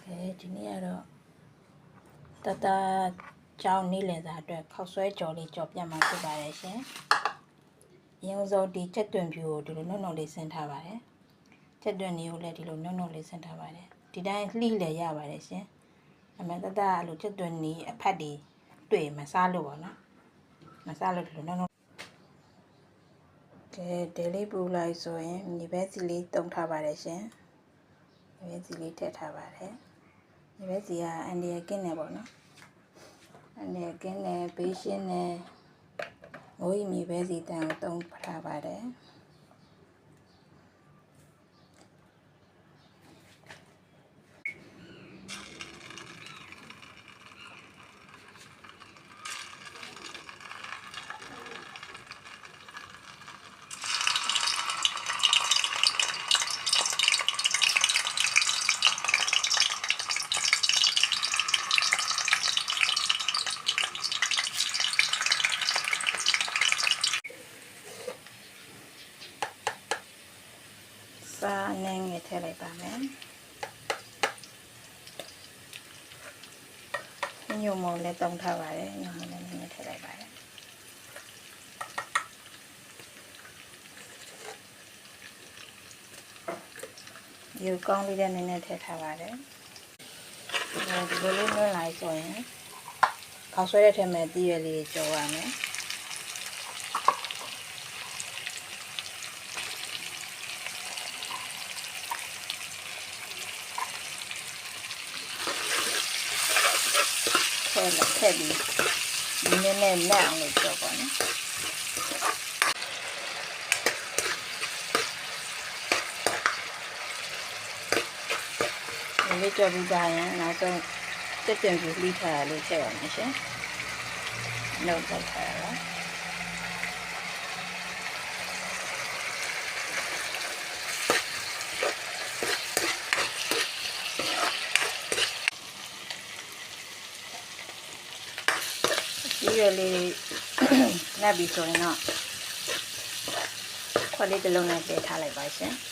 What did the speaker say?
ဒီနေ့ကတော့တကြောင်းနေ့လည်စာအတွက်ခောက်ဆွဲကြော်လေးကြော်ပြတ်မှာဖြစ်ပါတယ်ရှင်။ရုံစုံဒီချက်တွင်ဖြူကိုဒီလိုနှုတ်နှုတ်လေးဆင်းထားပါတယ်။ချက်တွင်လေးကိုလည်းဒီလိုနှုတ်နှုတ်လေးဆင်းထားပါတယ်။ဒီတိုင်းလှိလည်းရပါတယ်ရှင်။အမေအဲ့လိုချက်တွင်လေးအဖက်တွေတွေ့မစားလို့ပါနော်။မစားလို့ဒီလိုနှုတ်နှုတ်ဒီလေးပူလိုက်ဆိုရင်မြေပဲစီလေးတုံးထားပါတယ်ရှင်။မြေပဲစီလေးထည့်ထားပါတယ်။မြေပဲစီကအန်ဒီရကင်းနေပေါ့နော်။အနေကင်းနဲ့ဘေးရှင်းနဲ့မိုးရီမြေပဲစီတန်တုံးထားပါတယ်စားနည်းငယ်ထည့်လိုက်ပါမယ်ညုံမို့လည်းတုံးထားပါတယ်ညုံမို့လည်းနည်းနည်းထည့်လိုက်ပါတယ်ဒီကောင်းလေးလည်းနည်းနည်းထည့်ထားပါတယ်ဒီလိုလေးလွှင့်လိုက်ဆိုရင်ခေါက်ဆွဲတဲ့ထဲမှာတည်ရလေးကြော်ရမယ်ထည့်ပြီးနည်းနည်းနဲ့အောင်လို့ကြော်ပါနော်ဒီလေးကြော်ပြီးသားရင်နောက်ဆုံးတက်တင်ပြီးလှီးထားရလို့ထည့်ရမယ်ရှင်နှုတ်ထုတ်ထားရပါဒီရလေးနပ်ပြီးဆိုရင်တော့ခွက်လေးတစ်လုံးနဲ့တည်ထားလိုက်ပါရှင်။